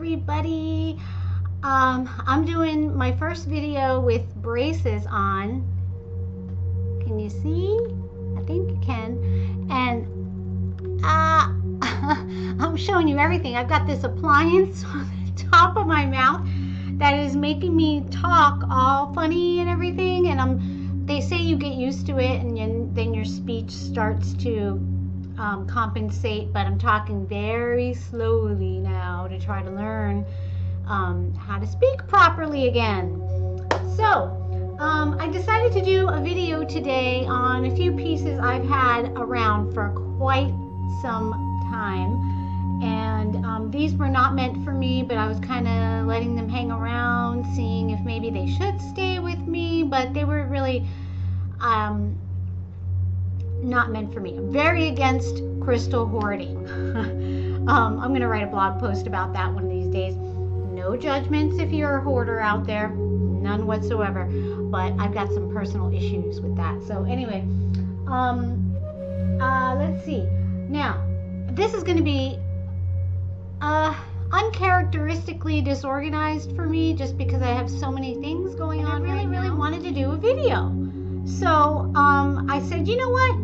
everybody. I'm doing my first video with braces on. Can you see? I think you can. And I'm showing you everything. I've got this appliance on the top of my mouth that is making me talk all funny and everything. And they say you get used to it and then your speech starts to compensate, but I'm talking very slowly now to try to learn how to speak properly again. So I decided to do a video today on a few pieces I've had around for quite some time, and these were not meant for me, but I was kind of letting them hang around, seeing if maybe they should stay with me, but they were really not meant for me. I'm very against crystal hoarding. I'm going to write a blog post about that one of these days. No judgments if you're a hoarder out there, none whatsoever, but I've got some personal issues with that. So anyway, let's see. Now, this is going to be uncharacteristically disorganized for me just because I have so many things going on. I really wanted to do a video. So I said, you know what?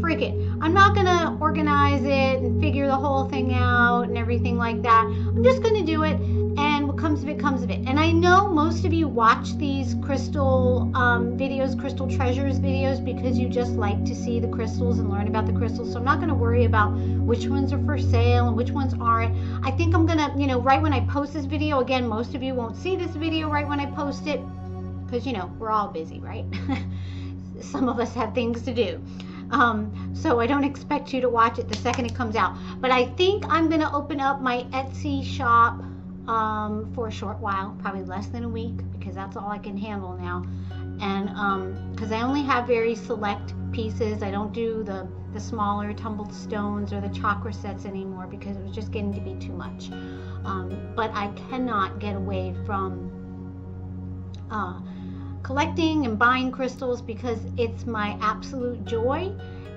Frick it. I'm not going to organize it and figure the whole thing out and everything like that. I'm just going to do it, and what comes of it, comes of it. And I know most of you watch these crystal videos, crystal treasures videos, because you just like to see the crystals and learn about the crystals. So I'm not going to worry about which ones are for sale and which ones aren't. I think I'm going to, right when I post this video, again, most of you won't see this video right when I post it, because, we're all busy, right? Some of us have things to do. So I don't expect you to watch it the second it comes out. But I think I'm going to open up my Etsy shop for a short while, probably less than a week, because that's all I can handle now. And because I only have very select pieces. I don't do the smaller tumbled stones or the chakra sets anymore because it was just getting to be too much. But I cannot get away from collecting and buying crystals because it's my absolute joy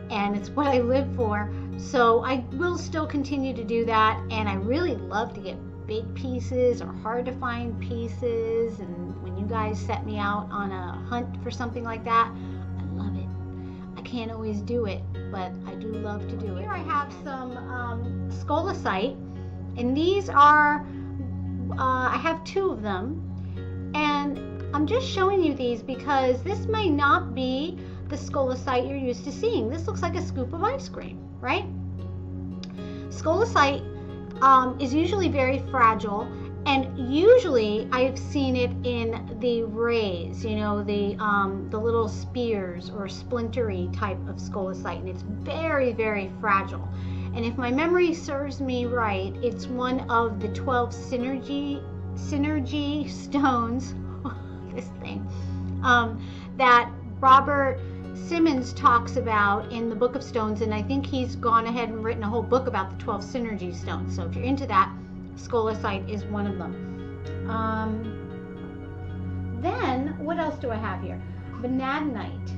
and it's what I live for. So I will still continue to do that, and I really love to get big pieces or hard to find pieces, and when you guys set me out on a hunt for something like that, I love it. I can't always do it, but I do love to do it. Here I have some scolecite, and these are I have 2 of them, and I'm just showing you these because this may not be the scolecite you're used to seeing. This looks like a scoop of ice cream, right? Scolecite is usually very fragile, and usually I've seen it in the rays, the little spears or splintery type of scolecite, and it's very, very fragile. And if my memory serves me right, it's one of the 12 synergy stones, this thing, that Robert Simmons talks about in the Book of Stones, and I think he's gone ahead and written a whole book about the 12 synergy stones. So if you're into that, scolecite is one of them. Then what else do I have here? Vanadinite,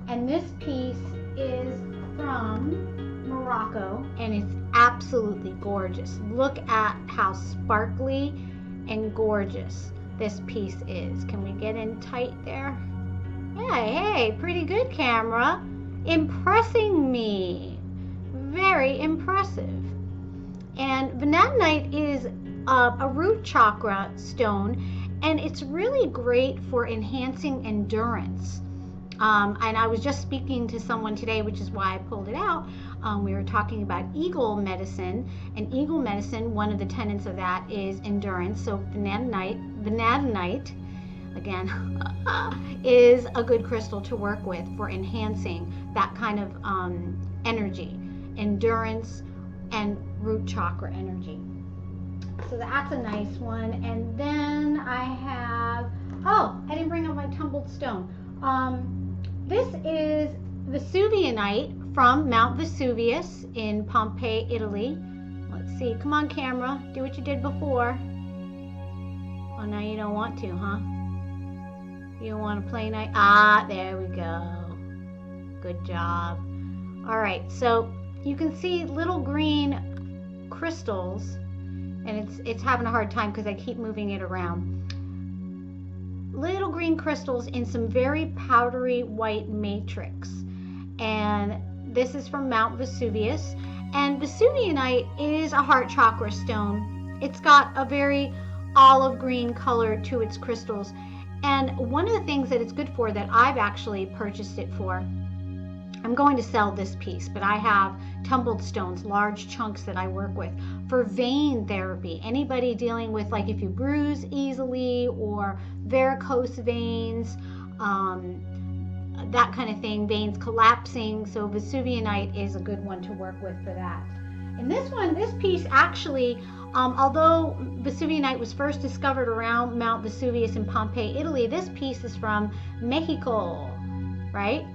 and this piece is from Morocco, and it's absolutely gorgeous. Look at how sparkly and gorgeous this piece is. Can we get in tight there? Hey, pretty good, camera. Impressing me. Very impressive. And vanadinite is a root chakra stone, and it's really great for enhancing endurance. And I was just speaking to someone today, which is why I pulled it out. We were talking about eagle medicine, and eagle medicine, one of the tenets of that is endurance. So vanadinite, again, is a good crystal to work with for enhancing that kind of energy, endurance, and root chakra energy. So that's a nice one. And then I have, I didn't bring up my tumbled stone. This is Vesuvio Knight from Mount Vesuvius in Pompeii, Italy. Let's see. Come on, camera. Do what you did before. Oh, now you don't want to, huh? You don't want to play night? There we go. Good job. All right. So you can see little green crystals and it's having a hard time because I keep moving it around. Little green crystals in some very powdery white matrix, and this is from Mount Vesuvius. And Vesuvio Knight is a heart chakra stone. It's got a very olive green color to its crystals, and one of the things that it's good for, that I've actually purchased it for, I'm going to sell this piece, but I have tumbled stones, large chunks that I work with for vein therapy. Anybody dealing with, like, if you bruise easily or varicose veins, that kind of thing, veins collapsing. So Vesuvio Knight is a good one to work with for that. And this piece actually, although Vesuvio Knight was first discovered around Mount Vesuvius in Pompeii, Italy, this piece is from Mexico, right?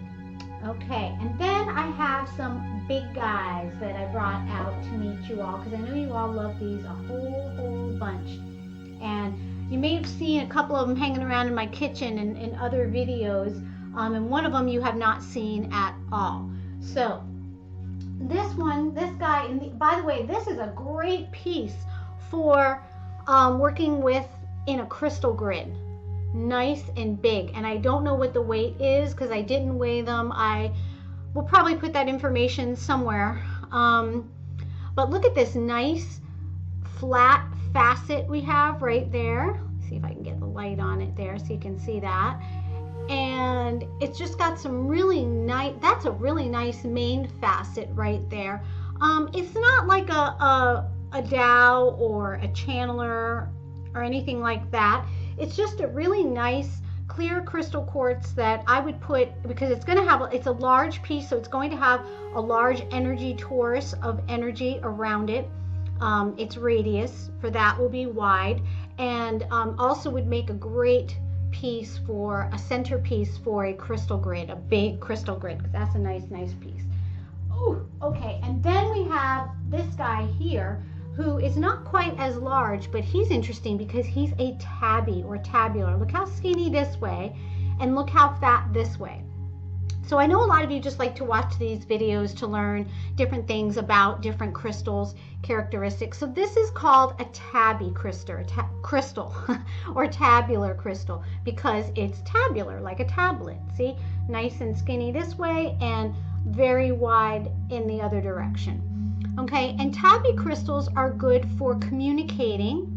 Okay, and then I have some big guys that I brought out to meet you all, because I know you all love these a whole bunch. And you may have seen a couple of them hanging around in my kitchen and in other videos, and one of them you have not seen at all. So this guy, and by the way, this is a great piece for working with in a crystal grid. Nice and big, and I don't know what the weight is because I didn't weigh them. I will probably put that information somewhere, but look at this nice flat facet we have right there. See if I can get the light on it there so you can see that. And it's just got some really nice, that's a really nice main facet right there. It's not like a dowel or a channeler or anything like that. It's just a really nice clear crystal quartz that I would put, because it's going to have, it's a large piece, so it's going to have a large energy torus of energy around it. Its radius for that will be wide, and also would make a great piece for a centerpiece for a crystal grid, a big crystal grid, because that's a nice piece. Oh, okay, and then we have this guy here, who is not quite as large, but he's interesting because he's a tabby or tabular. Look how skinny this way, and look how fat this way. So I know a lot of you just like to watch these videos to learn different things about different crystals, characteristics. So this is called a tabby crystal, or tabular crystal, because it's tabular, like a tablet. See, nice and skinny this way, and very wide in the other direction. Okay, and tabby crystals are good for communicating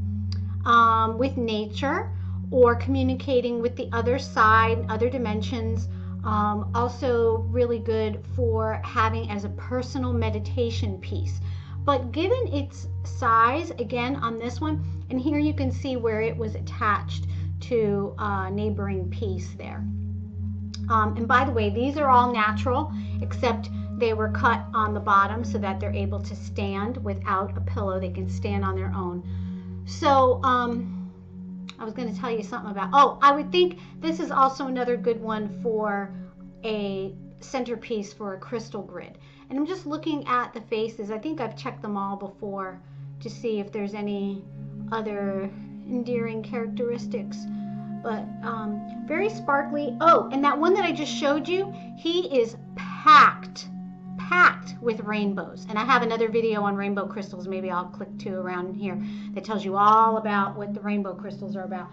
with nature, or communicating with the other side, other dimensions. Also really good for having as a personal meditation piece. But given its size, again on this one, and here you can see where it was attached to a neighboring piece there. And by the way, these are all natural, except they were cut on the bottom so that they're able to stand without a pillow. They can stand on their own. So I was going to tell you something about, I would think this is also another good one for a centerpiece for a crystal grid. And I'm just looking at the faces. I think I've checked them all before to see if there's any other endearing characteristics. But very sparkly. Oh, and that one that I just showed you, he is packed with rainbows. And I have another video on rainbow crystals. Maybe I'll click to around here that tells you all about what the rainbow crystals are about.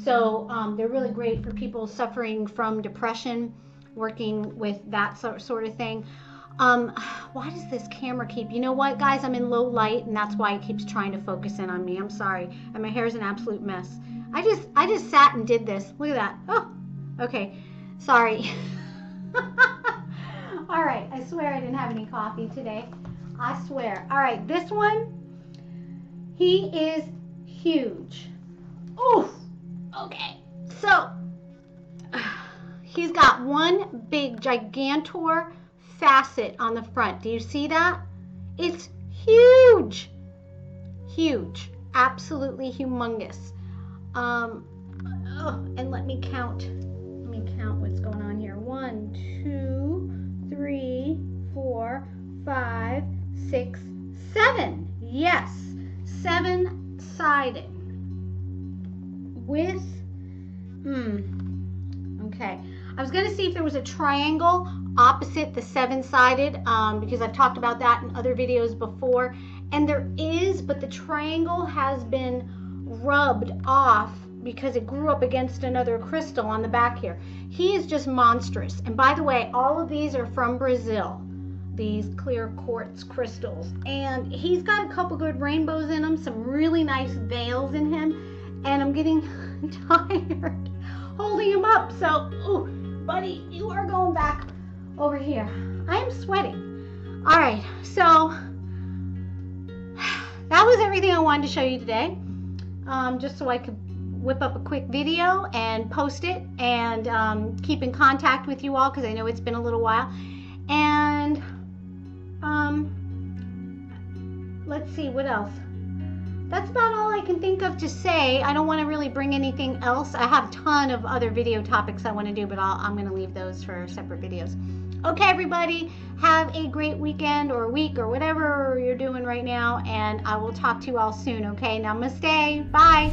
So they're really great for people suffering from depression, working with that sort of thing. Why does this camera keep, you know what, guys, I'm in low light, and that's why it keeps trying to focus in on me. I'm sorry, and my hair is an absolute mess. I just sat and did this. Look at that. Oh, okay, sorry. All right, I swear I didn't have any coffee today. I swear. All right, this one, he is huge. Oof. Okay, so he's got one big gigantor facet on the front. Do you see that? It's huge. Huge. Absolutely humongous. And let me count what's going on here. 1, 2, 3, 4, 5, 6, 7. Yes, 7-sided with okay. I was going to see if there was a triangle opposite the 7-sided, because I've talked about that in other videos before, And there is, but the triangle has been rubbed off because it grew up against another crystal on the back here. He is just monstrous. And by the way, all of these are from Brazil, these clear quartz crystals. And he's got a couple good rainbows in him, some really nice veils in him. And I'm getting tired holding him up. So, ooh, buddy, you are going back over here. I am sweating. All right, so that was everything I wanted to show you today. Just so I could whip up a quick video and post it and keep in contact with you all, because I know it's been a little while. And let's see, what else? That's about all I can think of to say. I don't want to really bring anything else. I have a ton of other video topics I want to do, but I'm going to leave those for separate videos. Okay, everybody, have a great weekend or week or whatever you're doing right now, and I will talk to you all soon, okay? Namaste. Bye.